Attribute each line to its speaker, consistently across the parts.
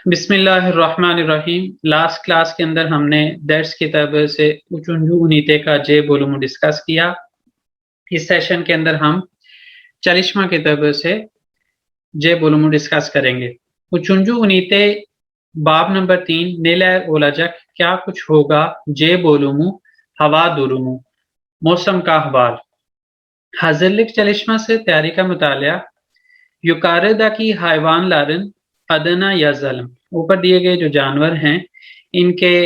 Speaker 1: बिस्मिल्लाहिर्रहमानिर्रहीम। Last class के अंदर हमने दर्स किताब से उचुंजू उनीते का जे बोलूम डिस्कस किया। इस सेशन के अंदर हम चलिश्मा किताब से जे बोलूम डिस्कस करेंगे। उचुंजू उनीते बाब नंबर 3 नेलर ओलाजक क्या कुछ होगा जे बोलूमू हवा दुरुमू मौसम का अहवाल। हजरलिक चलिश्मा से तैयारी का मुतालिया युकारदा की हैवान लारन अदना या जलम। ऊपर दिए गए जो जानवर हैं इनके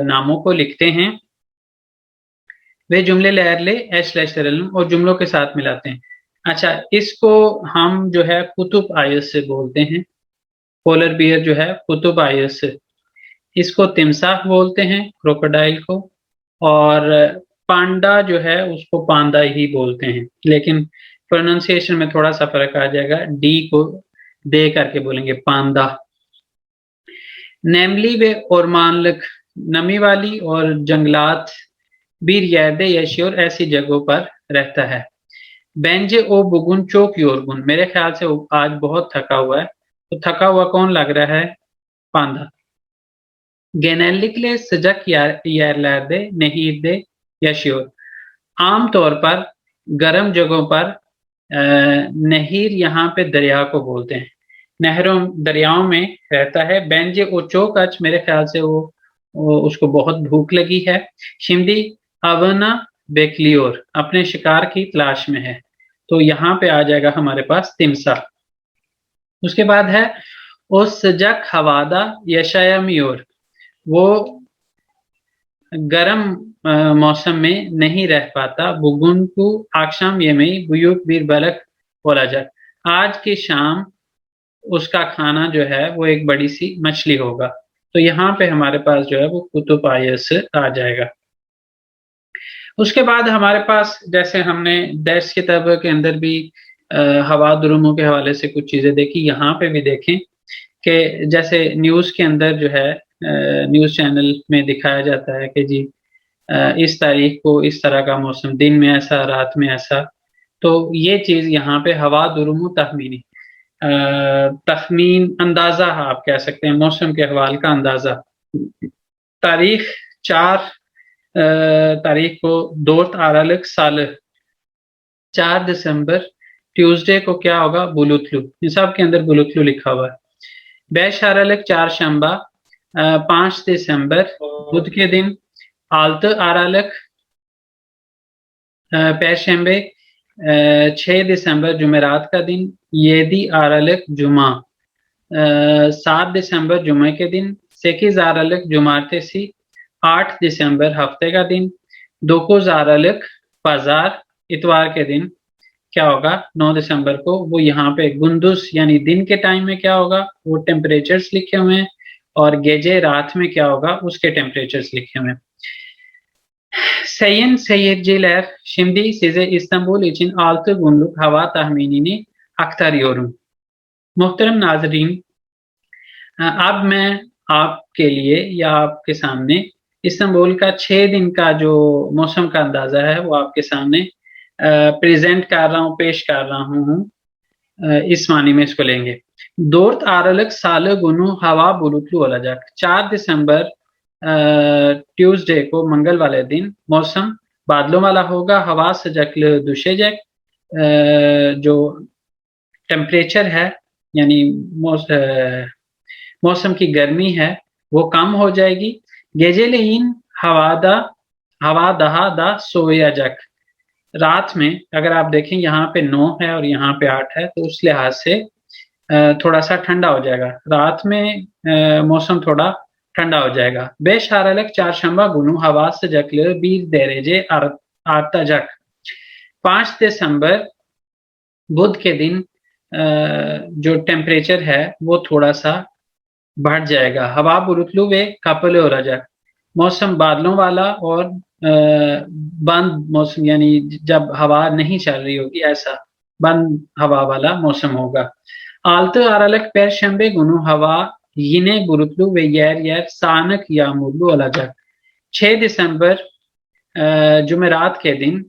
Speaker 1: नामों को लिखते हैं। वे जुमले लहर ले और जुमलों के साथ मिलाते हैं। अच्छा, इसको हम जो है कुतुब आयस से बोलते हैं। पोलर बियर जो है कुतुब आयस से। इसको तिमसाह बोलते हैं, क्रोकोडाइल को। और पांडा जो है उसको पांदा ही बोलते हैं, लेकिन प्रोनाउंसिएशन में थोड़ा सा फर्क आ जाएगा। डी को दे करके बोलेंगे पांदा। नेमली वे ओरमानलक नमी वाली और जंगलात बीर यादे यशियोर ऐसी जगहों पर रहता है। बेंजे ओ बुगुन चोक योरगुन, मेरे ख्याल से वो आज बहुत थका हुआ है। तो थका हुआ कौन लग रहा है? पांदा। गेनेलिकले सजक यारलादे नहीर दे यशियोर, आमतौर पर गर्म जगहों पर नहीर यहाँ पे दरिया को बोलते हैं। नहरों दरियाओं में रहता है। बेंजे ओ चोकच, मेरे ख्याल से वो उसको बहुत भूख लगी है। शिमदी अवना बेकलियोर, अपने शिकार की तलाश में है। तो यहाँ पे आ जाएगा हमारे पास तिमसा। उसके बाद है ओ सजक हवादा यशायमियोर, वो गर्म मौसम में नहीं रह पाता। बुगुनकू आक्षाम ये में बुयुक बीर बलक बोला जाए, आज की शाम उसका खाना जो है वो एक बड़ी सी मछली होगा। तो यहाँ पे हमारे पास जो है वो कुतुब आयस आ जाएगा। उसके बाद हमारे पास, जैसे हमने दर्स किताब के अंदर भी हवा दुरुमों के हवाले से कुछ चीजें देखी, यहाँ पे भी देखें कि जैसे न्यूज के अंदर जो है न्यूज चैनल में दिखाया जाता है कि जी इस तारीख को इस तरह का मौसम, दिन में ऐसा रात में ऐसा। तो ये चीज यहाँ पे हवा दुरुमु तखमीनी तखमीन अंदाजा आप कह सकते हैं, मौसम के हवाल का अंदाजा। तारीख 4 तारीख को दोस्त आरलक साल 4 दिसंबर ट्यूसडे को क्या होगा? बुलुतलू। निसाब के अंदर बुलुतलू लिखा हुआ है। बैश आरलक 4 शंबा 5 दिसंबर बुध के दिन। आलत आरलक पैशंबे 6 दिसंबर जुमेरात का दिन। येदी आरलक जुमा 7 दिसंबर जुमे के दिन। सेकिज आरलक जुमाते सी 8 दिसंबर हफ्ते का दिन। दोकुज आरलक बाजार इतवार के दिन क्या होगा? 9 दिसंबर को। वो यहाँ पे गुंदुस यानी दिन के टाइम में क्या होगा वो टेम्परेचर्स लिखे हुए हैं, और गेजे रात में क्या होगा उसके टेम्परेचर्स लिखे हुए हैं। Sayın seyirciler, şimdi size İstanbul için 6 günlük hava tahminini aktarıyorum. मोहतरम नाजरीन, अब मैं आपके लिए या आपके सामने इस्तांबुल का 6 दिन का जो मौसम का अंदाजा है वो आपके सामने प्रेजेंट कर रहा हूँ, पेश कर रहा हूँ। इस मानी में इसको लेंगे। दोर्त आरलक साल गुनु हवा बुलुतलू ओलाजक, 4 दिसंबर ट्यूसडे को मंगल वाले दिन मौसम बादलों वाला होगा। हवा सजकल दुशेजक, जो टेम्परेचर है यानी मौसम की गर्मी है वो कम हो जाएगी। गेजेलेइन हवा दहा दा सोयाजक, रात में अगर आप देखें यहाँ पे 9 है और यहाँ पे 8 है, तो उस लिहाज से थोड़ा सा ठंडा हो जाएगा। रात में मौसम थोड़ा ठंडा हो जाएगा। बेशारलक 4 शंबा गुनु हवा से जकल 20 दरेजे आता जक, 5 दिसंबर बुध के दिन जो टेम्परेचर है वो थोड़ा सा बढ़ जाएगा। हवा बुरुतलू वे कपल हो रहा, मौसम बादलों वाला और बंद मौसम, यानी जब हवा नहीं चल रही होगी ऐसा बंद हवा वाला मौसम होगा। आलत आरलक पैर शंबे गुनु हवा यिने बुरुतलू वे yer सानक या मुरलू अलजक, 6 दिसंबर जुमेरात के दिन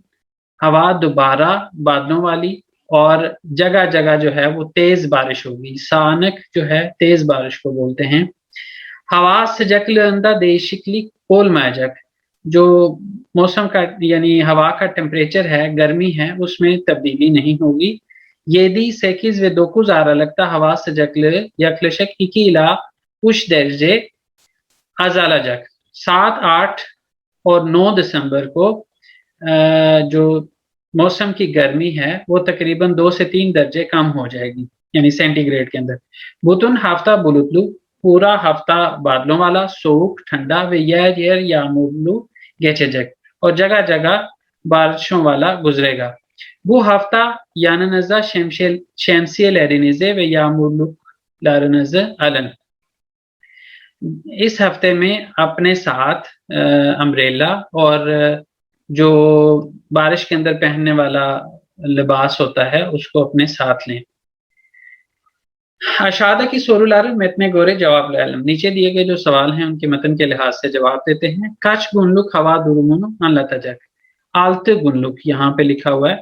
Speaker 1: हवा दोबारा बादलों वाली और जगह जगह जो है वो तेज बारिश होगी। सानक जो है तेज बारिश को बोलते हैं। हवा sıcaklarında değişiklik olmayacak, जो मौसम का यानी हवा का टेम्परेचर है, गर्मी है, उसमें तब्दीली नहीं होगी। 7-8 ve 9 Aralık'ta hava sıcaklığı yaklaşık 2 ila 3 derece azalacak। 7, 8 और 9 दिसंबर को जो मौसम की गर्मी है वो तकरीबन 2 से 3 दर्जे कम हो जाएगी, यानी सेंटीग्रेड के अंदर। बुतुन हफ्ता बुलुतलू, पूरा हफ्ता बादलों वाला, सोख ठंडा व yer yağmurlu geçecek, और जगह जगह बारिशों वाला गुजरेगा। Bu hafta yanınıza şemsiyelerinizi ve yağmurluklarınızı alın। इस हफ्ते में अपने साथ अम्ब्रेला और जो बारिश के अंदर पहनने वाला लिबास होता है उसको अपने साथ लें। Aşağıdaki soruları metne göre cevaplayalım। नीचे दिए गए जो सवाल हैं उनके मतन के लिहाज से जवाब देते हैं। Kaç günlük hava durumunu anlatacak? 6 günlük यहाँ पे लिखा हुआ है।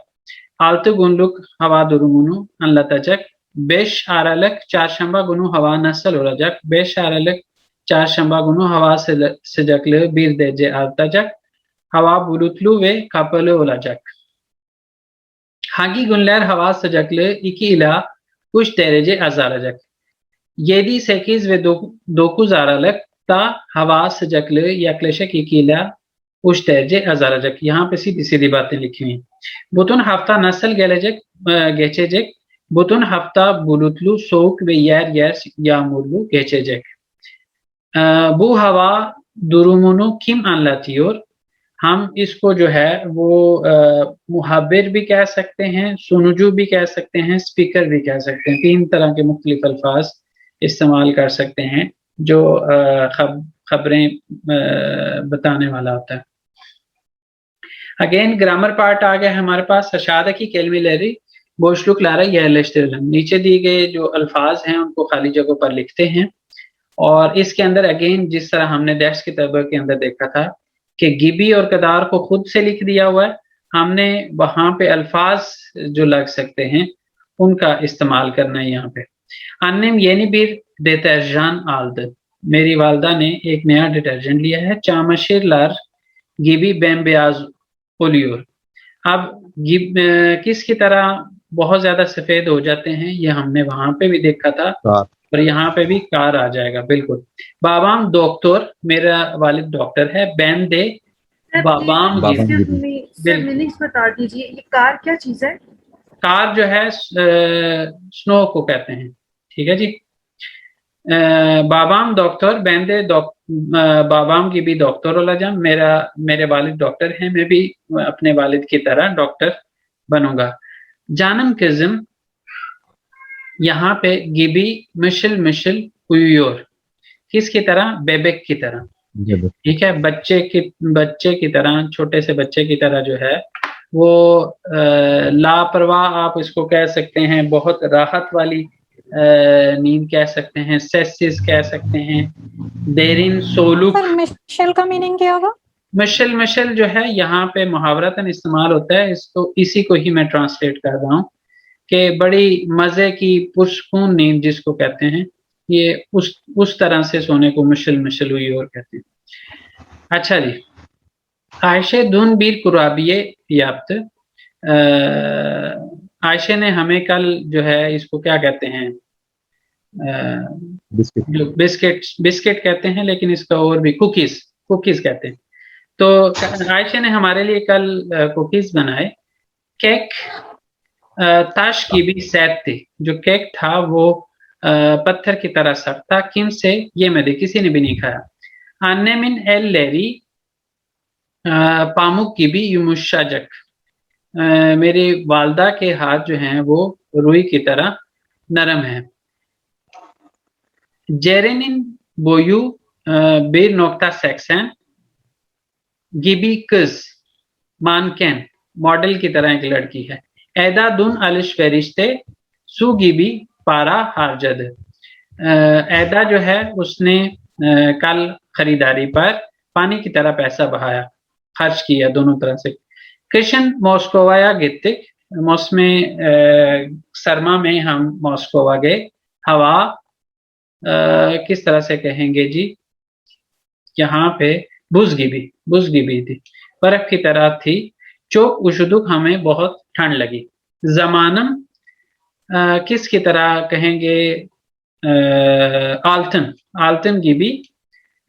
Speaker 1: 6 günlük hava durumunu anlatacak। 5 Aralık çarşamba günü hava nasıl olacak? 5 Aralık çarşamba günü hava sıcaklığı 1 derece artacak. Hava bulutlu ve kapalı olacak. Hangi günler hava sıcaklığı 2 ila 3 derece azalacak? 7, 8 ve 9 Aralık'ta hava sıcaklığı yaklaşık 2 ila 3 derece azalacak। यहाँ पे सीधी सीधी बातें लिखी हुई। Bütün hafta nasıl geçecek? Bütün hafta bulutlu, soğuk ve yer yer yağmurlu geçecek। Bu hava durumunu kim anlatıyor? हम इसको जो है वो मुहाबिर भी कह सकते हैं, सुनुजू भी कह सकते हैं, स्पीकर भी कह सकते हैं। 3 तरह के मुख्तलिफ अल्फाज इस्तेमाल कर सकते हैं जो खबरें बताने वाला होता है। अगेन ग्रामर पार्ट आ गया हमारे पास। aşağıdaki kelimeleri boşluklara yerleştirelim। नीचे दिए गए जो अल्फाज हैं उनको खाली जगहों पर लिखते हैं। और इसके अंदर अगेन जिस तरह हमने दर्स की किताब के अंदर देखा था कि गिबी और कदार को खुद से लिख दिया हुआ है, हमने वहां पे अल्फाज जो लग सकते हैं उनका इस्तेमाल करना है यहाँ पे। अन्नम yeni bir deterjan aldı। मेरी वालदा ने एक नया डिटर्जेंट लिया है। çamaşırlar gibi bembeyaz oluyor। अब किसकी तरह बहुत ज्यादा सफेद हो जाते हैं, ये हमने वहां पे भी देखा था और यहाँ पे भी कार आ जाएगा। बिल्कुल। बाबाम डॉक्टर, मेरा वालिद डॉक्टर है। बैन दे बाबाम
Speaker 2: मीनिंग्स बता दीजिए। ये कार क्या चीज है?
Speaker 1: कार जो है स्नो को कहते हैं। ठीक है जी। बाबाम डॉक्टर बैंदे बाबाम की भी डॉक्टर olacağım। मेरे वालिद डॉक्टर हैं, मैं भी अपने वालिद की तरह डॉक्टर बनूंगा। जानम kızım, यहाँ पे गिबी मिशिल मिशिल uyuyor। किसकी तरह? बेबेक की तरह। ठीक है, बच्चे की तरह, छोटे से बच्चे की तरह जो है वो लापरवाह आप इसको कह सकते हैं, बहुत राहत वाली नींद कह सकते हैं, सेसिस कह सकते हैं, देरिन सोलुक।
Speaker 3: मिशेल का मीनिंग क्या होगा?
Speaker 1: मिशेल जो है यहाँ पे मुहावरतन इस्तेमाल होता है। इसको इसी को ही मैं ट्रांसलेट कर रहा हूँ कि बड़ी मजे की पुरसकून नींद जिसको कहते हैं, ये उस तरह से सोने को मिशेल हुई और कहते हैं। अच्छा जी। आयशे धुन बीर कुराबिये याप्त। आयशे ने हमें कल जो है इसको क्या कहते हैं, जो बिस्किट कहते हैं, लेकिन इसका और भी कुकीज कहते हैं। तो आयशे ने हमारे लिए कल कुकीज बनाए। केक ताश की भी सैद थी। जो केक था वो पत्थर की तरह सख्त था। किम से? ये मैंने किसी ने भी नहीं खाया। अन्नेमिन एल लेरी पामुक की भी युमुशाजक। मेरी वालदा के हाथ जो हैं वो रुई की तरह नरम है। जेरेनिन बोयू bir nokta 80 गिबी कज मानकेन, मॉडल की तरह एक लड़की है। ऐदा दुन अलिश फरिश्ते सू गिबी पारा हारजद। ऐदा जो है उसने कल खरीदारी पर पानी की तरह पैसा बहाया, खर्च किया दोनों तरह से। कृष्ण मॉस्कोवाया गित्तिक, मौसम सरमा में हम मॉस्को गए। हवा किस तरह से कहेंगे जी, यहाँ पे बुजगिबी थी, बर्फ की तरह थी। चोक उशुदुक, हमें बहुत ठंड लगी। जमानम किसकी तरह कहेंगे, आल्टन गिबी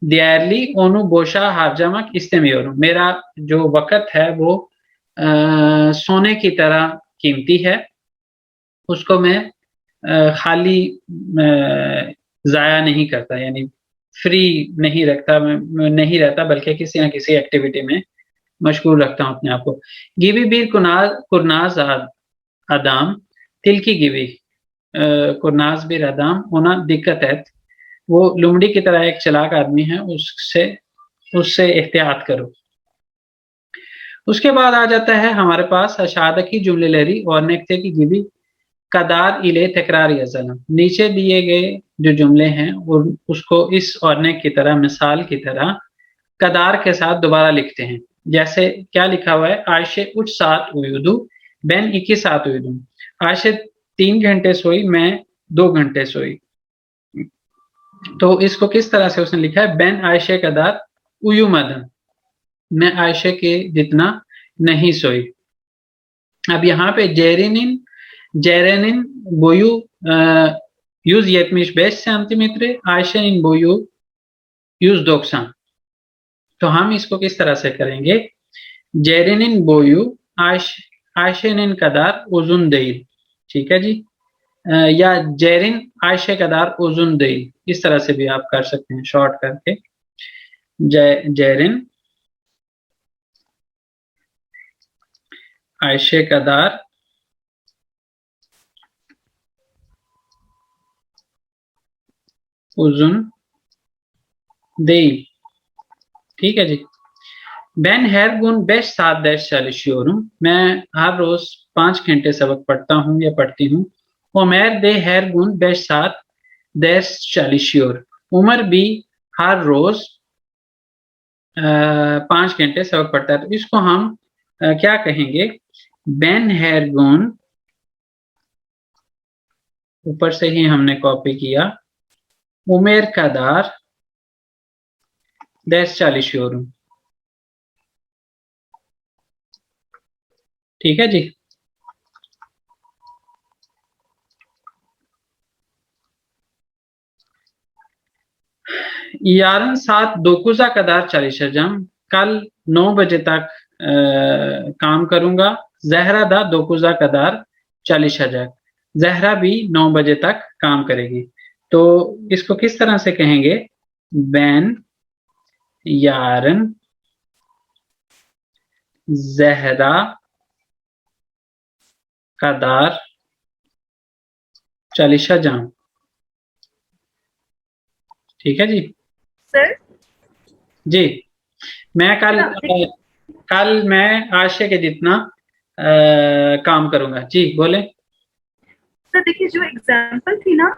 Speaker 1: दियरली ओनु बोशा हारजमक इस्तेमियोरु, मेरा जो वक़्त है वो सोने की तरह कीमती है, उसको मैं खाली ज़ाया नहीं करता, यानी फ्री नहीं रखता, नहीं रहता, बल्कि किसी न किसी एक्टिविटी में मशगूल रखता हूँ अपने आप को। गिबी बीर कुरनाज आदाम तिल्की गिबी, कुरनाज बीर आदाम होना दिक्कत है, वो लुमड़ी की तरह एक चालाक आदमी है, उससे एहतियात करो। उसके बाद आ जाता है हमारे पास अशादकी जुमले लहरी और नेक्ते की गिबी कदार इले तकरार यज़लम, नीचे दिए गए जो जुमले हैं और उसको इस और ने की तरह, मिसाल की तरह कदार के साथ दोबारा लिखते हैं। जैसे क्या लिखा हुआ है, आयशे उच सात उयुदू बैन 21 सात उयुदू, आयशे 3 घंटे सोई, मैं 2 घंटे सोई। तो इसको किस तरह से उसने लिखा है, बैन आयशे कदार उयू मदन, मैं आयशे के जितना नहीं सोई। अब यहाँ पे जेरेनिन बोयू yüz yetmiş beş centimetre, Ayse इन बोयू 190। तो हम इसको किस तरह से करेंगे, जेरेनिन बोयू आयशेनिन कदार उजुन değil, ठीक है जी, या जेरिन आयशे कदार उजुन değil, इस तरह से भी आप कर सकते हैं शॉर्ट करके। जेरिन आयशे कदार उजुन değil, ठीक है जी। Ben her gün 5 saat ders çalışıyorum, मैं हर रोज 5 घंटे सबक पढ़ता हूँ या पढ़ती हूँ। Umar de her gün 5 saat ders çalışıyor, Umar भी हर रोज 5 घंटे सबक पढ़ता है। तो इसको हम क्या कहेंगे, Ben her gün, ऊपर से ही हमने कॉपी किया, उमेर kadar ders çalışıyorum, ठीक है जी। yarın saat 9'a kadar çalışacağım, कल 9 बजे तक काम करूंगा। जहरा दा 9'a kadar çalışacak, जहरा भी 9 बजे तक काम करेगी। तो इसको किस तरह से कहेंगे, ben yarın Zehra kadar çalışacağım, ठीक है जी।
Speaker 2: सर
Speaker 1: जी, मैं कल मैं आशय के जितना काम करूंगा जी, बोले।
Speaker 2: सर देखिए, जो एग्जाम्पल थी ना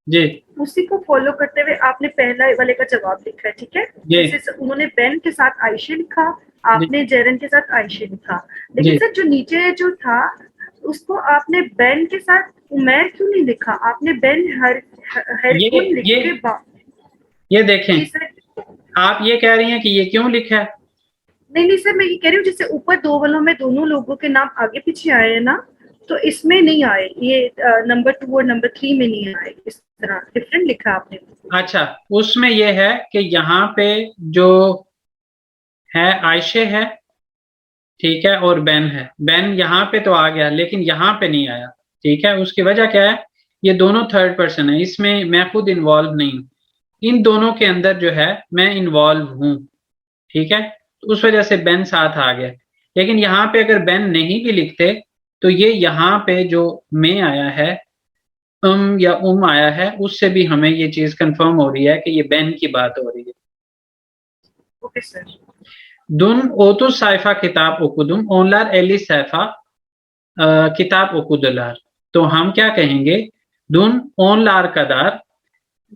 Speaker 1: जी
Speaker 2: उसी को फॉलो करते हुए आपने पहला वाले का जवाब लिखा है, ठीक है।
Speaker 1: जी
Speaker 2: जैसे उन्होंने बेन के साथ आयशे लिखा, आपने जेरन के साथ आयशे लिखा,
Speaker 1: जी।
Speaker 2: लेकिन सर जो नीचे जो था उसको आपने बेन के साथ उमैर क्यों नहीं लिखा, आपने बेन हर लिख के बाद।
Speaker 1: ये देखें,
Speaker 2: जी सर,
Speaker 1: आप ये कह रही हैं कि ये क्यों लिखा है।
Speaker 2: नहीं सर, मैं ये कह रही हूँ जैसे ऊपर दो वालों में दोनों लोगों के नाम आगे पीछे आए हैं ना, तो इसमें नहीं आए, ये नंबर 2 और नंबर 3 में नहीं आए, इस तरह डिफरेंट लिखा आपने।
Speaker 1: अच्छा, उसमें ये है कि यहाँ पे जो है आयशे है, ठीक है, और बेन है। बेन यहाँ पे तो आ गया लेकिन यहाँ पे नहीं आया, ठीक है। उसकी वजह क्या है, ये दोनों थर्ड पर्सन है, इसमें मैं खुद इन्वॉल्व नहीं, इन दोनों के अंदर जो है मैं इन्वॉल्व हूँ, ठीक है। तो उस वजह से बेन साथ आ गया। लेकिन यहाँ पे अगर बेन नहीं भी लिखते तो ये यहाँ पे जो में आया है, या आया है, उससे भी हमें ये चीज कंफर्म हो रही है कि ये बेन की बात हो रही है।
Speaker 2: Okay sir.
Speaker 1: दुन ओतु साइफा किताब ओकुदुम ओनलार एली सैफा किताब ओकुदुलार। तो हम क्या कहेंगे, दुन ओनलार कदार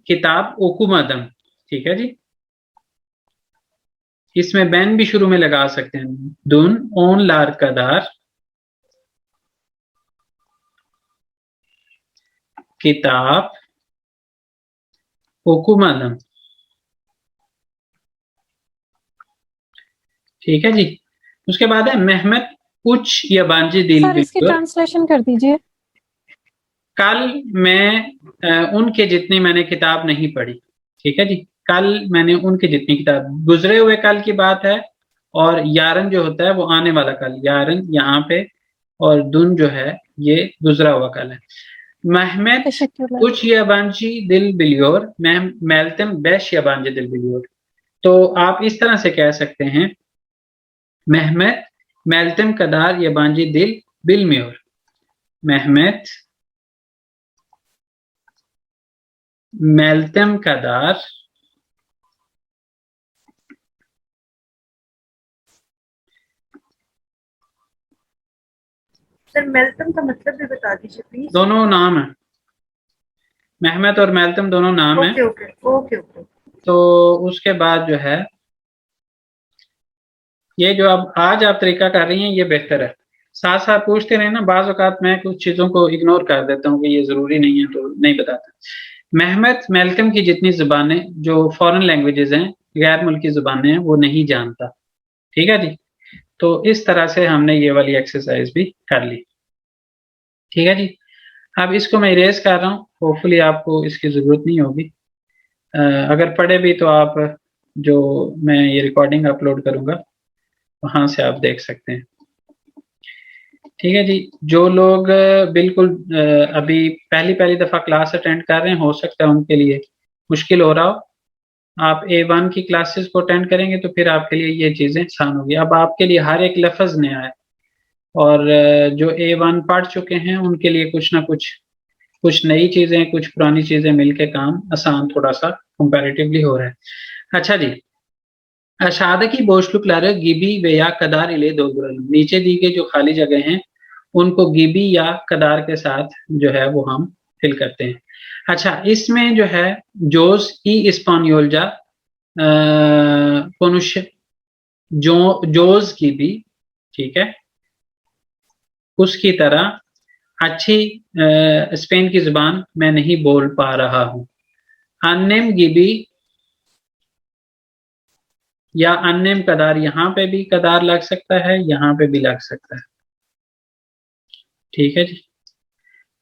Speaker 1: किताब ओकुमदम, ठीक है जी। इसमें बेन भी शुरू में लगा सकते हैं, दुन ओनलार कदार किताब okumadım। ठीक है जी। उसके बाद है मेहमेत उच yabancı dil
Speaker 3: सर इसकी
Speaker 1: biliyor।
Speaker 3: ट्रांसलेशन कर दीजिए।
Speaker 1: कल मैं उनके जितनी मैंने किताब नहीं पढ़ी। ठीक है जी। कल मैंने उनके जितनी किताब, गुजरे हुए कल की बात है, और यारन जो होता है वो आने वाला कल, यारन यहाँ पे, और दुन जो है ये गुजरा हुआ कल है। Mehmet
Speaker 3: Teşekkürler.
Speaker 1: uç yabancı dil biliyor, Meltem 5 yabancı dil biliyor। तो आप इस तरह से कह सकते हैं, Mehmet Meltem kadar yabancı dil bilmiyor। Mehmet Meltem kadar
Speaker 2: sir Meltem का मतलब भी बता दीजिए प्लीज।
Speaker 1: दोनों नाम है, मेहमत और मेल्टम दोनों नाम है।
Speaker 2: Okay okay okay okay.
Speaker 1: तो उसके बाद जो है, ये जो अब आज आप तरीका कर रही हैं ये बेहतर है। साथ साथ पूछते रहे ना, बाज़ औक़ात मैं कुछ चीज़ों को इग्नोर कर देता हूँ कि ये ज़रूरी नहीं है तो नहीं बताता। मेहमत मेल्कम की जितनी ज़ुबानें जो फॉरेन लैंग्वेजेस हैं, गैर मुल्की ज़ुबानें हैं, वो नहीं जानता। ठीक है जी। तो इस तरह से हमने ये वाली एक्सरसाइज भी कर ली। ठीक है जी। अब इसको मैं इरेज कर रहा हूँ, होपफुली आपको इसकी ज़रूरत नहीं होगी। अगर पढ़े भी तो आप, जो मैं ये रिकॉर्डिंग अपलोड करूँगा वहाँ से आप देख सकते हैं। ठीक है जी। जो लोग बिल्कुल अभी पहली दफ़ा क्लास अटेंड कर रहे हैं, हो सकता है उनके लिए मुश्किल हो रहा हो। आप A1 की क्लासेस को अटेंड करेंगे तो फिर आपके लिए ये चीज़ें आसान होगी। अब आपके लिए हर एक लफ्ज़ नया है, और जो A1 पढ़ चुके हैं उनके लिए कुछ ना कुछ नई चीज़ें, कुछ पुरानी चीज़ें मिलके काम आसान थोड़ा सा कंपैरेटिवली हो रहा है। अच्छा जी। aşağıdaki boşlukları gibi veya kadar ile dolduralım। नीचे दी गई जो खाली जगह हैं उनको गिबी या कदार के साथ जो है वो हम फिल करते हैं। अच्छा, इसमें जो है जोस ई इस्पानियोलजा कोनुश जोज गिबी, ठीक है, उसकी तरह अच्छी स्पेन की जुबान मैं नहीं बोल पा रहा हूँ। अन्नेम गिबी या अन्नेम कदार, यहाँ पे भी कदार लग सकता है, यहाँ पे भी लग सकता है। ठीक है जी।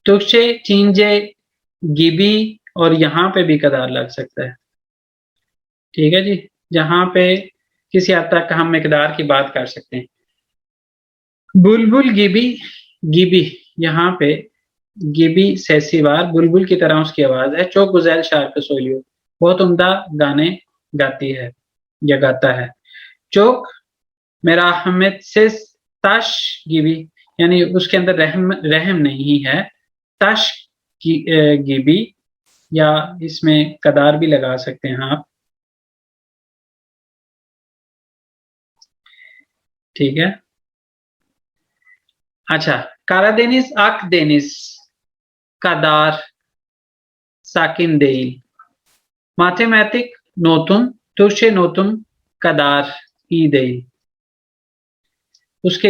Speaker 1: तुक्शे चींजे गिबी, और यहाँ पे भी कदार लग सकता है। ठीक है जी। जहाँ पे किसी हद तक हम मिकदार की बात कर सकते हैं। बुलबुल गिबी, गिबी यहाँ पे गिबी सेसिवार, बुलबुल की तरह उसकी आवाज है। चौक गुजैल शार्क सोलियो, बहुत उम्दा गाने गाती है या गाता है। चौक मेरा हमेद से तश गिबी, यानी उसके अंदर रहम नहीं है। तश गिबी, या इसमें कदार भी लगा सकते हैं आप। ठीक है। अच्छा, कारादेनिस akdeniz kadar sakin değil। Matematik notum Türkçe notum kadar iyi değil। उसके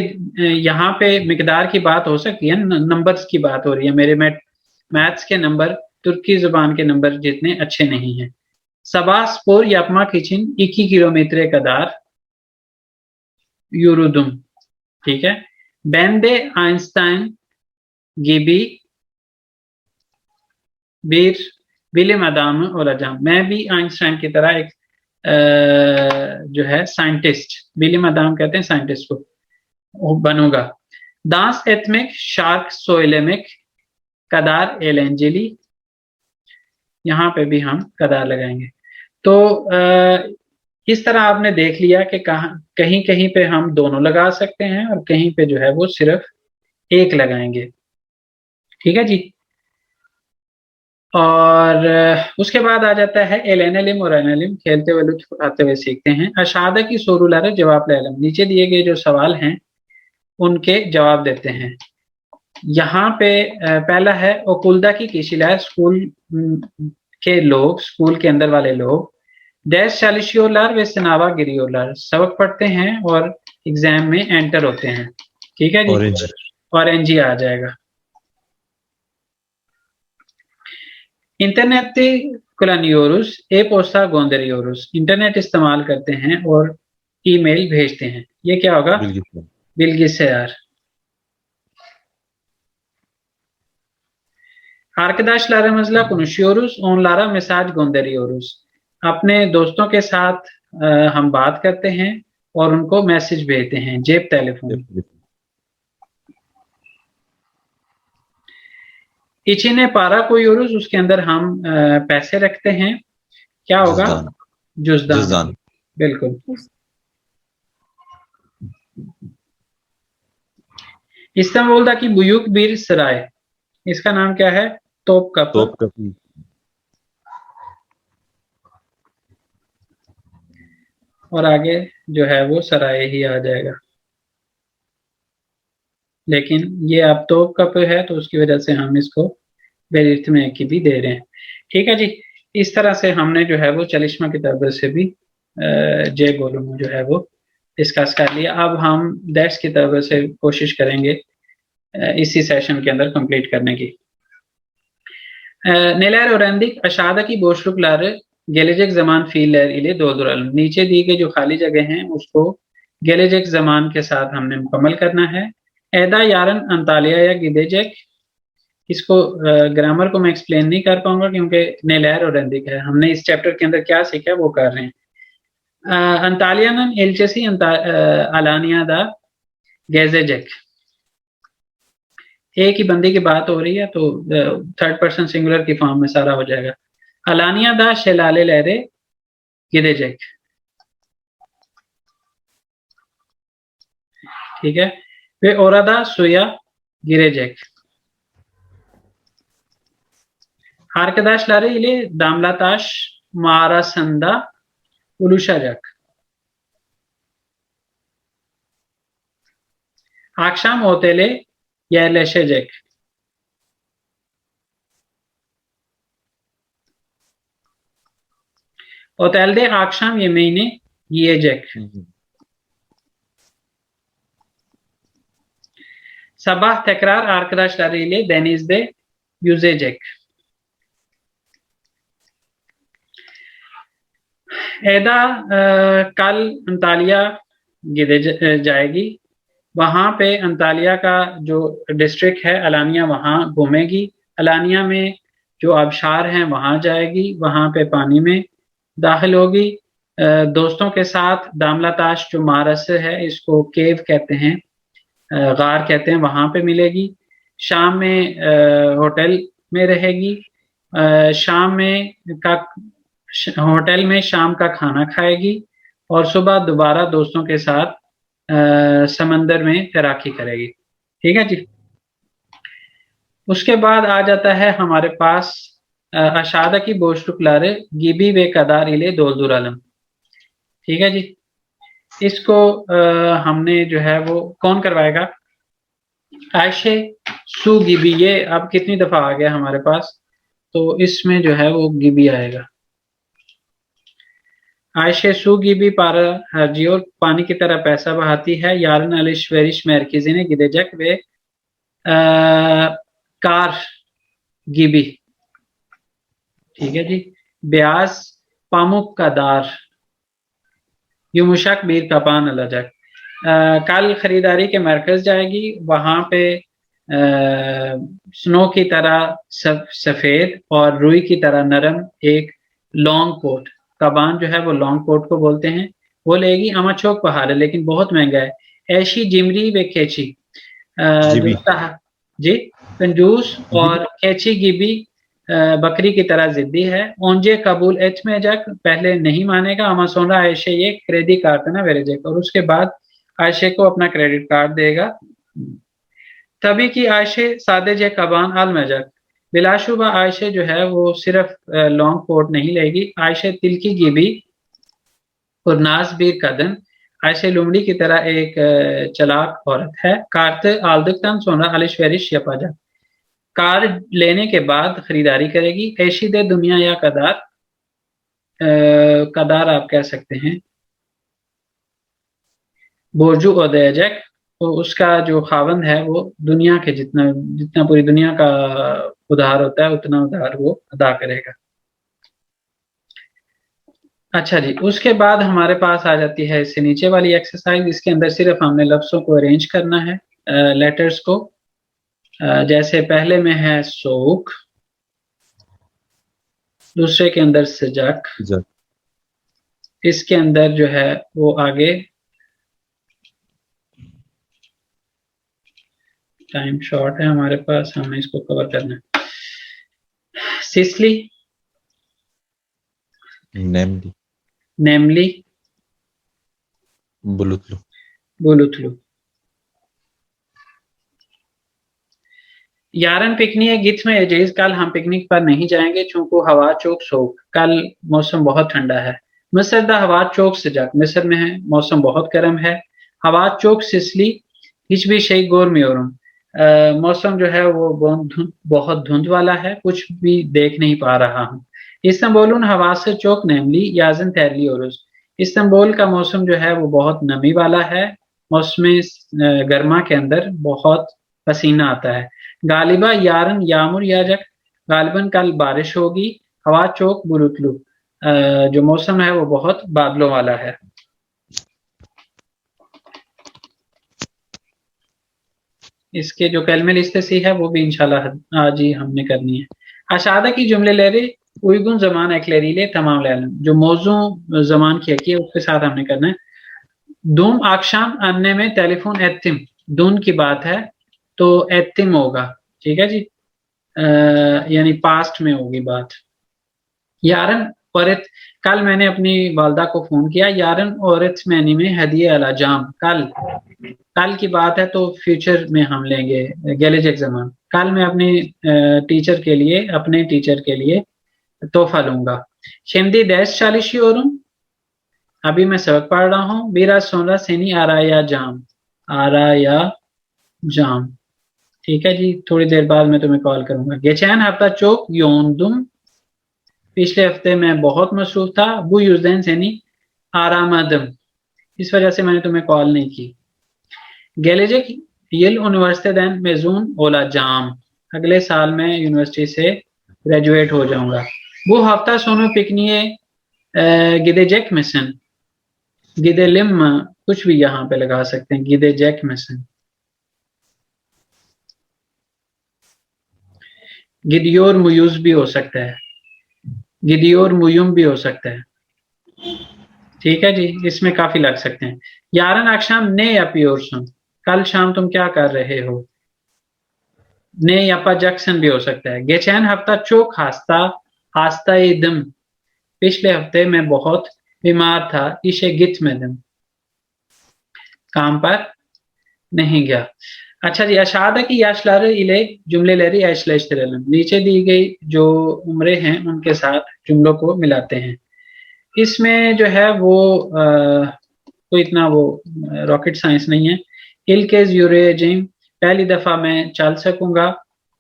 Speaker 1: यहाँ पे मिकदार की बात हो सकती है, नंबर्स की बात हो रही है। मेरे मैथ्स के नंबर तुर्की जुबान के नंबर जितने अच्छे नहीं हैं। Sabah spor yapmak için 2 kilometre kadar yürüdüm। ठीक है। Ben de Einstein gibi bir bilim adamı olacağım। मैं भी आइंस्टाइन की तरह एक जो है साइंटिस्ट, bilim adam कहते हैं साइंटिस्ट को, बनूंगा। Dans etmek, şarkı söylemek kadar eğlenceli, यहाँ पे भी हम कदार लगाएंगे। तो इस तरह आपने देख लिया कि कहीं कहीं पे हम दोनों लगा सकते हैं और कहीं पे जो है वो सिर्फ एक लगाएंगे। ठीक है जी। और उसके बाद आ जाता है एलेनलिम और एनलिम, खेलते हुए लुत्फ उठाते हुए सीखते हैं। अशादा की सोरुलार जवाब लैलम, नीचे दिए गए जो सवाल हैं उनके जवाब देते हैं। यहाँ पे पहला है ओकुल्दा की किशिला, स्कूल के लोग, स्कूल के अंदर वाले लोग। डैश चालिशियोलार व सनावा गिरियोलार, सबक पढ़ते हैं और एग्जाम में एंटर होते हैं। ठीक है जी। ऑरेंज ही आ जाएगा। इंटरनेट कुलानियोरुस ए पोस्टा गोंदरियोरुस, इंटरनेट इस्तेमाल करते हैं और ईमेल भेजते हैं। ये क्या होगा?
Speaker 4: बिल्कुल
Speaker 1: bilgisayar। Arkadaşlarımızla konuşuyoruz, onlara mesaj gönderiyoruz। अपने दोस्तों के साथ हम बात करते हैं और उनको मैसेज भेजते हैं। जेब टेलीफोन। इचीने पारा कोयोरुस, उसके अंदर हम पैसे रखते हैं। क्या होगा? जुज़दान।
Speaker 4: जुज़दान।
Speaker 1: बिल्कुल। इस्तांबुल'daki büyük bir saray, इसका नाम क्या है? तोपकapı।
Speaker 4: तोपकपी।
Speaker 1: और आगे जो है वो सराय ही आ जाएगा, लेकिन ये अब तोपकapı है तो उसकी वजह से हम इसको बेरिथमे की भी दे रहे हैं। ठीक है जी। इस तरह से हमने जो है वो चलिश्मा किताब से भी जे गोलुम जो है वो डिस्कस कर लिया। अब हम दैट्स किताब से कोशिश करेंगे इसी सेशन के अंदर कंप्लीट करने की। Neler öğrendik? Aşağıdaki boşlukları gelecek zaman fiiller ile dolduralım। नीचे दी गई जो खाली जगह हैं उसको gelecek zaman के साथ हमने मुकम्मल करना है। Eda yarın Antalya'ya gidecek। इसको ग्रामर को मैं एक्सप्लेन नहीं कर पाऊंगा क्योंकि neler öğrendik है, हमने इस चैप्टर के अंदर क्या सीखा है वो कर रहे हैं। Antalya'nın elçisi Alanya'da gezecek। एक ही बंदे की बात हो रही है तो थर्ड पर्सन सिंगुलर की फॉर्म में सारा हो जाएगा। Alanya'da şelaleleri gidecek। ठीक है। ve orada suya girecek। Arkadaşları ile Damlataş mağarasında buluşacak। Akşam otele yerleşecek। Otelde akşam yemeğini yiyecek। Sabah tekrar arkadaşlarıyla denizde yüzecek। Eda कल अंतालिया जाएगी। वहां पे अंतालिया का जो डिस्ट्रिक्ट है अलानिया वहां घूमेगी। अलानिया में जो आबशार हैं वहां जाएगी, वहां पे पानी में दाखिल होगी। दोस्तों के साथ दामलाताश जो मारस है इसको केव कहते हैं, गार कहते हैं, वहां पे मिलेगी। शाम में होटल में रहेगी। शाम में होटल में शाम का खाना खाएगी और सुबह दोबारा दोस्तों के साथ समंदर में तैराकी करेगी। ठीक है जी। उसके बाद आ जाता है हमारे पास aşağıdaki boşlukları gibi ve kadar ile dolduralım। ठीक है जी। इसको हमने जो है वो कौन करवाएगा? आयशे सू गिबी। ये अब कितनी दफा आ गया हमारे पास, तो इसमें जो है वो गिबी आएगा। आयशे सू गिबी para harcıyor, पानी की तरह पैसा बहाती है। yarın alışveriş merkezine gidecek ve कार गिबी। ठीक है जी। ब्याज पामुक का दार, युमुशक बीर कपान अलजक। कल खरीदारी के मरकज जाएगी, वहां पे स्नो की तरह सफेद और रुई की तरह नरम एक लॉन्ग कोट, कबान जो है वो लॉन्ग कोट को बोलते हैं, वो लेगी। अमाचोक पहाड़ है लेकिन बहुत महंगा है। ऐशी जिमरी वे खेची जी, कंजूस और खेची गिबी बकरी की तरह जिद्दी है। ओंजे कबूल एच में जक, पहले नहीं मानेगा। अमासोना आयशे ये क्रेडिट कार्ड ना वेरेजेक, और उसके बाद आयशे को अपना क्रेडिट कार्ड देगा। तभी कि आयशे सादे जे कबान आल में जक, बिलाशुबा आयशे जो है वो सिर्फ लॉन्ग कोट नहीं लेगी। आयशे तिलकी गिबी और नाज बीर कदन, आयशे लुमड़ी की तरह एक चलाक औरत है। कार्ते आल्दकतन सोना अलिशवेरिश यपाजा, कार लेने के बाद खरीदारी करेगी। ऐशी दे दुनिया या कदार, कदार आप कह सकते हैं। बोर्जू ओदेजक, तो उसका जो खावंद है वो दुनिया के जितना पूरी दुनिया का उधार होता है उतना उधार वो अदा करेगा। अच्छा जी, उसके बाद हमारे पास आ जाती है इससे नीचे वाली एक्सरसाइज। इसके अंदर सिर्फ हमने लफ्जों को अरेंज करना है, लेटर्स को। जैसे पहले में है सोक, दूसरे के अंदर सजक,
Speaker 4: जब
Speaker 1: इसके अंदर जो है वो आगे टाइम शॉर्ट है हमारे पास, हमें इसको कवर करना है। सिसली,
Speaker 4: नेमली,
Speaker 1: नेमली,
Speaker 4: बुलुतलु,
Speaker 1: बुलुथलू। यारन पिकनिक गिथ में एजेज, कल हम पिकनिक पर नहीं जाएंगे चूंकि हवा चोक सोक, कल मौसम बहुत ठंडा है। मिस्र दा हवा चोक सजक, मिस्र में है मौसम बहुत गर्म है। हवा चोक सिसली हिच भी शई गोरमियोरम, मौसम जो है वो बहुत धुंध वाला है, कुछ भी देख नहीं पा रहा हूँ। इस्तंबुल हवा से चोक नेमली याजन तैरली ओरुस, इस्तंबुल का मौसम जो है वो बहुत नमी वाला है, मौसम गर्मा के अंदर बहुत पसीना आता है। गालिबा यारन यामुर याजक, गालिबन कल बारिश होगी। हवा चोक बुरुतलू, जो मौसम है वो बहुत बादलों वाला है। इसके जो कलमे लिस्तेसी है वो भी इंशाल्लाह आज ही हमने करनी है। अशादा की जुमले लेरे उइगुन जमान एक्लेरीले तमाम लैलन, जो मौजू जमान की है उसके साथ हमने करना है। दुम आक्षाम अन्य में टेलीफोन एतिम, दून की बात है तो एतिम होगा, ठीक है जी, यानी पास्ट में होगी बात। यारन औरत, कल मैंने अपनी वालदा को फोन किया। यारन औरत मैनी में हदिये अला जाम, कल की बात है तो फ्यूचर में हम लेंगे गेलेज एग्जाम। कल मैं अपने टीचर के लिए तोहफा लूंगा। शिमदी 10 और अभी मैं सबक पढ़ रहा हूँ। बीरा सोना सेनी आराया जाम, आराया जाम, ठीक है जी, थोड़ी देर बाद मैं तुम्हें कॉल करूंगा। गेचैन हफ्ता चौक योंदुम, पिछले हफ्ते मैं बहुत मसरूफ था। बू यूजैन सेनी आरामदम, इस वजह से मैंने तुम्हें कॉल नहीं की। गेलेजिक येल यूनिवर्सिटी मेजून ओला जाम, अगले साल मैं यूनिवर्सिटी से ग्रेजुएट हो जाऊंगा। वो हफ्ता सोनो पिकनिए गिदे जैक मिशन, गिदे लिम कुछ भी यहाँ पे लगा सकते हैं, गिदे जैक मिशन। गिदियोर मुयूज भी हो सकता है, गिदियोर मुयुम भी हो सकता है, ठीक है जी, इसमें काफी लग सकते हैं। यारन अक्षाम ने या पियोरसुन, कल शाम तुम क्या कर रहे हो। ने या जैक्सन भी हो सकता है। गेचैन हफ्ता चोक हास्ता, हास्ता दम, पिछले हफ्ते मैं बहुत बीमार था। इशे गित में दम, काम पर नहीं गया। अच्छा जी, अशादा की याशलार इले जुमले लरी ऐशलेशतरलम, नीचे दी गई जो उम्रे हैं उनके साथ जुमलों को मिलाते हैं। इसमें जो है वो कोई इतना वो रॉकेट साइंस नहीं है। इल्केज यूरेजिम, पहली दफा मैं चल सकूंगा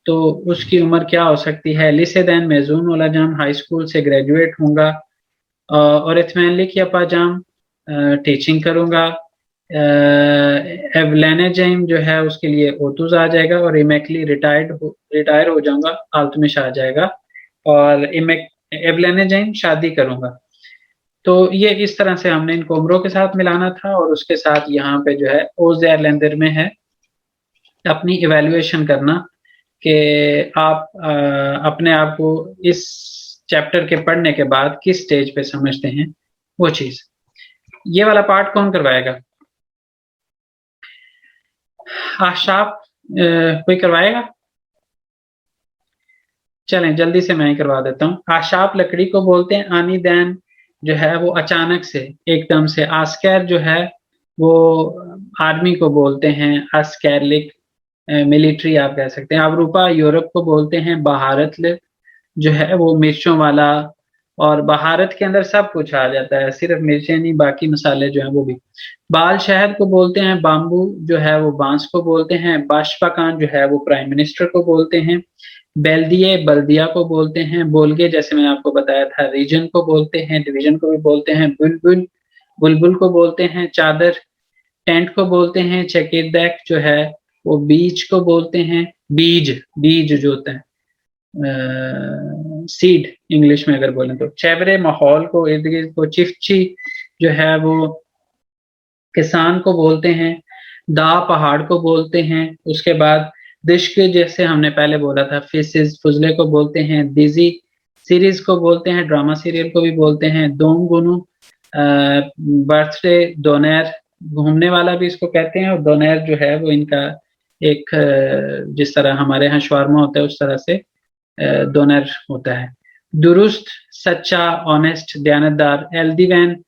Speaker 1: तो उसकी उम्र क्या हो सकती है। लिसेदैन मेजून ओलाजाम, हाई स्कूल से ग्रेजुएट होऊंगा। और इत्मीनान लिख या पाजाम, टीचिंग करूंगा। एवलेनेजाइम जो है उसके लिए ओतुज आ जाएगा, और इमेकली रिटायर हो जाऊंगा, आल्तमिश आ जाएगा। और एवलेनेजाइम शादी करूंगा। तो ये इस तरह से हमने इनको उम्रों के साथ मिलाना था, और उसके साथ यहाँ पे जो है ओज़ेर लेंदर में है अपनी इवेल्युएशन करना कि आप अपने आप को इस चैप्टर के पढ़ने के बाद किस स्टेज पे समझते हैं वो चीज। ये वाला पार्ट कौन करवाएगा? आशाप कोई करवाएगा? चलें जल्दी से मैं ही करवा देता हूँ। आशाप लकड़ी को बोलते हैं। आनी दैन जो है वो अचानक से, एकदम से। आस्कर जो है वो आर्मी को बोलते हैं। अस्कैरलिक मिलिट्री आप कह सकते हैं। अवरूपा यूरोप को बोलते हैं। बहारत जो है वो मिर्चों वाला, और बहारत के अंदर सब कुछ आ जाता है, सिर्फ मिर्चें नहीं, बाकी मसाले जो हैं वो भी। बाल शहद को बोलते हैं। बाम्बू जो है वो बांस को बोलते हैं। बाशपाकान जो है वो प्राइम मिनिस्टर को बोलते हैं। बेल्दिए बल्दिया को बोलते हैं। बोलगे जैसे मैंने आपको बताया था रीजन को बोलते हैं, डिवीजन को भी बोलते हैं। बुलबुल बुलबुल को बोलते हैं। चादर टेंट को बोलते हैं। चकीरदैक जो है वो बीज को बोलते हैं। बीज बीज जो होता है सीड इंग्लिश में अगर बोलें तो। चेवरे माहौल को, इर्द गिर्द को। चिफ्ची जो है वो किसान को बोलते हैं। दा पहाड़ को बोलते हैं। उसके बाद दिश्क जैसे हमने पहले बोला था, फिसिस फुजले को बोलते हैं। दिजी सीरीज को बोलते हैं, ड्रामा सीरियल को भी बोलते हैं। दोंगुनु बर्थडे, दोनैर घूमने वाला भी इसको कहते हैं, और दोनैर जो है वो इनका एक जिस तरह हमारे यहाँ शवारमा होता है उस तरह से दोनर होता है। दुरुस्त, सच्चा, ऑनेस्ट, दयानतदार। एल्दीवैन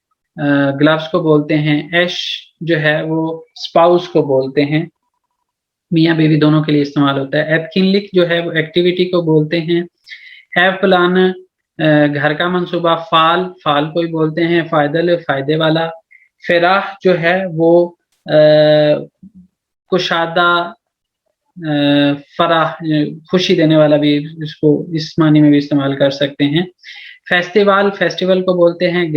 Speaker 1: ग्लव्स को बोलते हैं। एश जो है वो स्पाउस को बोलते हैं, मियाँ बीवी दोनों के लिए इस्तेमाल होता है। एथकिनलिक जो है वो एक्टिविटी को बोलते हैं। हैव प्लान घर का मंसूबा। फाल को ही बोलते हैं। फायदल फायदे वाला। फिराह जो है वो कुशादा, फराह खुशी देने वाला भी इसको इस मानी में भी इस्तेमाल कर सकते हैं। फेस्टिवल को बोलते हैं।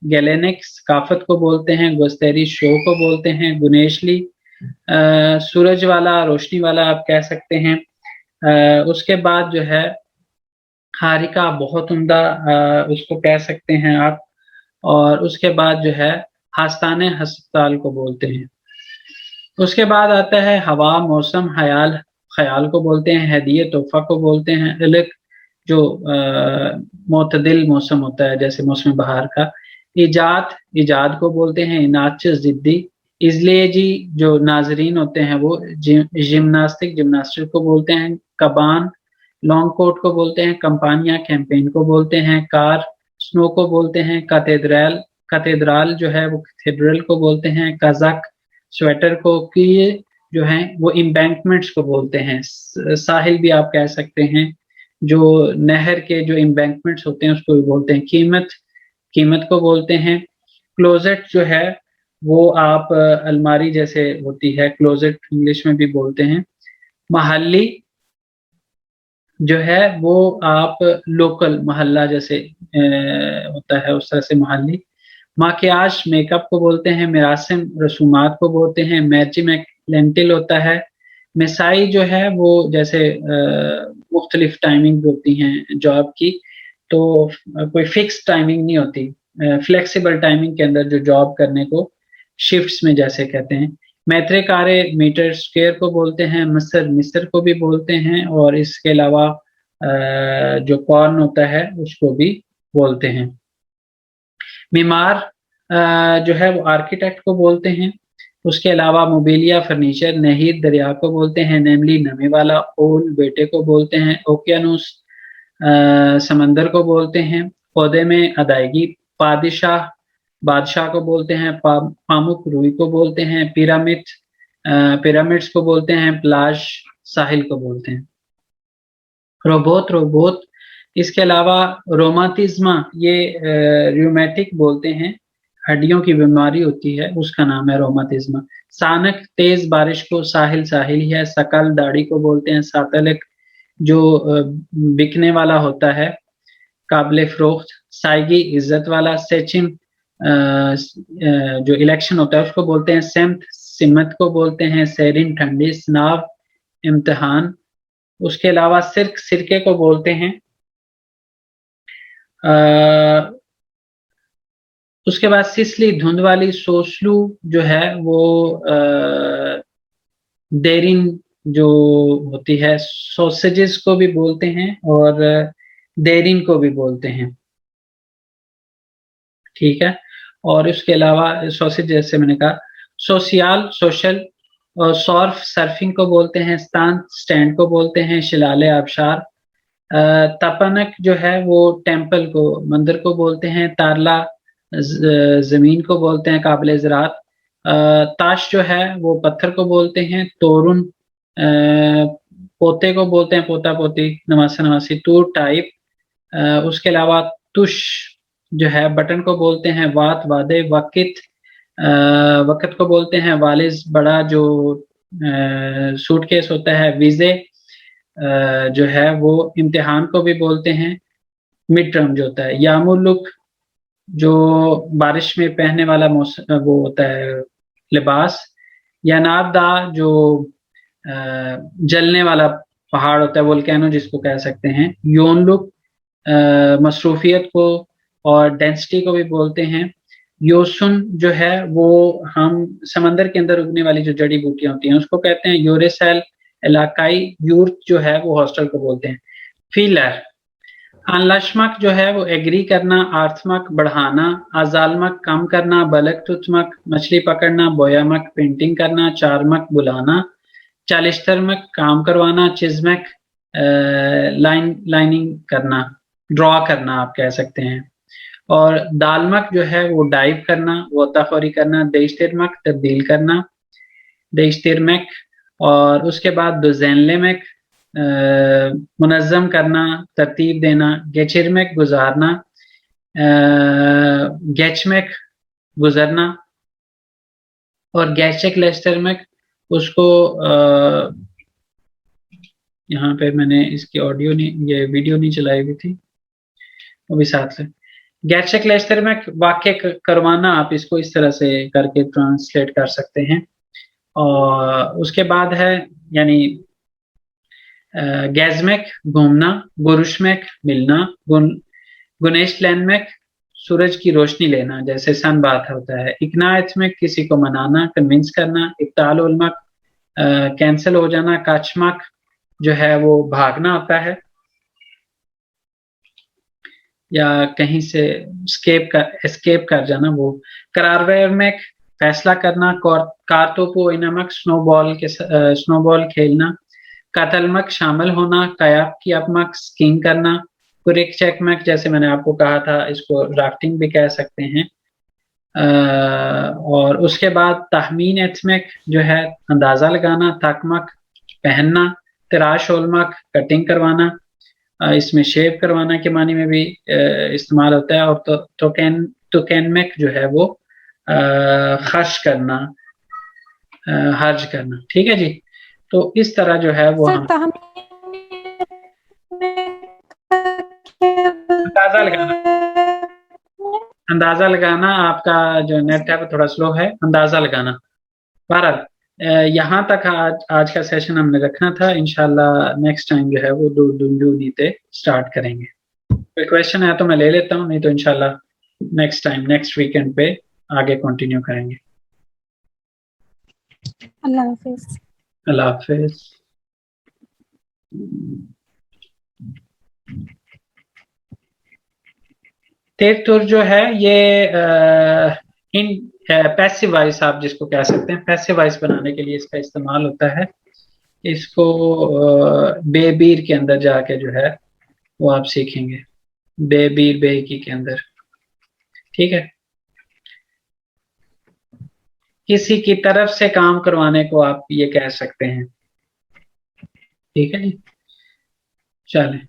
Speaker 1: गैलेनिक सकाफत को बोलते हैं। गोस्तेरी शो को बोलते हैं। गुनेशली सूरज वाला, रोशनी वाला आप कह सकते हैं। उसके बाद जो है हारिका, बहुत उम्दा उसको कह सकते हैं आप। और उसके बाद जो है हास्ताने हस्पताल को बोलते हैं। उसके बाद आता है हवा, मौसम, ख्याल को बोलते हैं। हदिये तोहफा को बोलते हैं। इलक जो मोतदिल मौसम होता है जैसे मौसम बहार का। इजाद को बोलते हैं। इनाच जिद्दी। इजले जी जो नाजरीन होते हैं वो जिम्नास्टिक को बोलते हैं। कबान लॉन्ग कोट को बोलते हैं। कंपानिया कैंपेन को बोलते हैं। कार स्नो को बोलते हैं। कैथेड्रल जो है वो कैथेड्रल को बोलते हैं। कज़ाक स्वेटर को। की जो है वो एम्बैंकमेंट्स को बोलते हैं। साहिल भी आप कह सकते हैं, जो नहर के जो एम्बैंकमेंट्स होते हैं उसको भी बोलते हैं। कीमत को बोलते हैं। क्लोजेट जो है वो आप अलमारी जैसे होती है, क्लोजेट इंग्लिश में भी बोलते हैं। महल्ली जो है वो आप लोकल मोहल्ला जैसे होता है उस तरह से महल्ली। माकियाज मेकअप को बोलते हैं। मिरासिम रसूमात को बोलते हैं। मैजिक लेंटिल होता है। मिसाई जो है वो जैसे मुख्तलिफ टाइमिंग होती हैं जॉब की, तो कोई फिक्स टाइमिंग नहीं होती, फ्लेक्सिबल टाइमिंग के अंदर जो जॉब करने को शिफ्ट्स में जैसे कहते हैं। मैत्रेकारे मीटर स्क्वेयर को बोलते हैं। मिस्र को भी बोलते हैं। और इसके अलावा जो कॉर्न होता है उसको भी बोलते हैं। मीमार जो है वो आर्किटेक्ट को बोलते हैं। उसके अलावा मोबिलिया फर्नीचर। नहीर दरिया को बोलते हैं। नेमली नमी वाला। ओल बेटे को बोलते हैं। ओकियानुस समंदर को बोलते हैं। पौधे में अदायगी। बादशाह को बोलते हैं। पामुक रूई को बोलते हैं। पिरामिड्स को बोलते हैं। प्लाज साहिल को बोलते हैं। रोबोट इसके अलावा रोमाटिज्मा, ये रूमेटिक बोलते हैं, हड्डियों की बीमारी होती है उसका नाम है रोमाटिज्मा। सानक तेज बारिश को साहिल ही है। सकल दाढ़ी को बोलते हैं। सातलक जो बिकने वाला होता है, काबिल फरोख्त। साइगी इज्जत वाला। सेचिन जो इलेक्शन होता है उसको बोलते हैं। सेमत सिमत को बोलते हैं। सेरिन ठंडी। स्नाव इम्तिहान। उसके अलावा सिरके को बोलते हैं। उसके बाद सिसली धुंध वाली। सोसलू जो है वो देरिन जो होती है। सॉसेजेस को भी बोलते हैं और देरिन को भी बोलते हैं, ठीक है। और उसके अलावा सॉसेज जैसे मैंने कहा। सोशल और सर्फिंग को बोलते हैं। स्टैंड को बोलते हैं। शिलाले आबशार। तपनक जो है वो टेम्पल को, मंदिर को बोलते हैं। तारला जमीन को बोलते हैं, काबिल ज़राअत। ताश जो है वो पत्थर को बोलते हैं। तोरुन पोते को बोलते हैं, पोता पोती, नवासा नवासी। तूर टाइप। उसके अलावा तुश जो है बटन को बोलते हैं। वादे वक़्त को बोलते हैं। वालिज बड़ा जो सूटकेस होता है। वीजे जो है वो इम्तिहान को भी बोलते हैं। मिड टर्म जो होता है। यामुलुक जो बारिश में पहनने वाला मौसम वो होता है लिबास। या नाबदा जो जलने वाला पहाड़ होता है, वोल्केनो जिसको कह सकते हैं। योनलुक मसरूफियत को और डेंसिटी को भी बोलते हैं। योसुन जो है वो हम समंदर के अंदर उगने वाली जो जड़ी बूटियां होती हैं उसको कहते हैं। यूरेसेल इलाकाई यूर्ट जो है वो हॉस्टल को बोलते हैं। फीलर अनलशमक जो है वो एग्री करना, आर्थमक बढ़ाना, अजालमक कम करना, बलक तुतमक मछली पकड़ना, बोयामक पेंटिंग करना, चारमक बुलाना, चालिश्तरमक काम करवाना, चिजमक लाइनिंग करना, ड्रॉ करना आप कह सकते हैं। और दालमक जो है वो डाइव करना, गोताखोरी करना, देशतिरमक तब्दील करना, देशतिरमक। और उसके बाद दुजैनलेमक मुनज़्ज़म करना, तरतीब देना, गेचिरमक गुजारना, गेचमक गुजरना, और गैचक लेस्टरमक उसको यहाँ पे मैंने इसकी ऑडियो नहीं, ये वीडियो नहीं चलाई हुई थी, वो भी साथ से। गैचक लेस्टरमक वाक्य करवाना, आप इसको इस तरह से करके ट्रांसलेट कर सकते हैं। और उसके बाद है यानी गैजमेक घूमना, गुरुशमेक मिलना, गुनेशलैनमेक सूरज की रोशनी लेना, जैसे सन बात होता है। इकनायत में किसी को मनाना, कन्विंस करना। इब्ताल उलमक कैंसिल हो जाना। काचमक जो है वो भागना होता है या कहीं से एस्केप कर जाना वो। करारवेरमेक फैसला करना। कारतोपो इनमक स्नोबॉल खेलना। कातलमक शामिल होना। कयाक स्कीइंग करना। कुरिक चेकमक जैसे मैंने आपको कहा था इसको राफ्टिंग भी कह सकते हैं। और उसके बाद तहमीन एथमक जो है अंदाजा लगाना। ताकमक पहनना। तराश ओलमक कटिंग करवाना, इसमें शेव करवाना के मानी में भी इस्तेमाल होता है। और तुकैनमेक जो है वो खर्च करना, हर्ज करना। ठीक है जी। तो इस तरह जो है वो
Speaker 3: सर
Speaker 1: हम
Speaker 3: तहमीन
Speaker 1: अंदाजा लगाना, अंदाजा लगाना। आपका जो नेट है वो थोड़ा स्लो है, अंदाजा लगाना। बहरहाल यहाँ तक आज का सेशन हमने रखना था। इंशाल्लाह नेक्स्ट टाइम जो है वो दो नीते स्टार्ट करेंगे। कोई क्वेश्चन है तो मैं ले लेता हूँ, नहीं तो इंशाल्लाह नेक्स्ट टाइम नेक्स्ट वीकेंड पे आगे कंटिन्यू करेंगे।
Speaker 3: अल्लाह हाफिज।
Speaker 1: अल्लाह हाफिज। तेतुर जो है ये इन पैसिव वॉइस आप जिसको कह सकते हैं, पैसिव वॉइस बनाने के लिए इसका इस्तेमाल होता है। इसको बेबीर के अंदर जाके जो है वो आप सीखेंगे, बेबीर बेकी के अंदर। ठीक है। किसी की तरफ से काम करवाने को आप ये कह सकते हैं। ठीक है जी, चलें।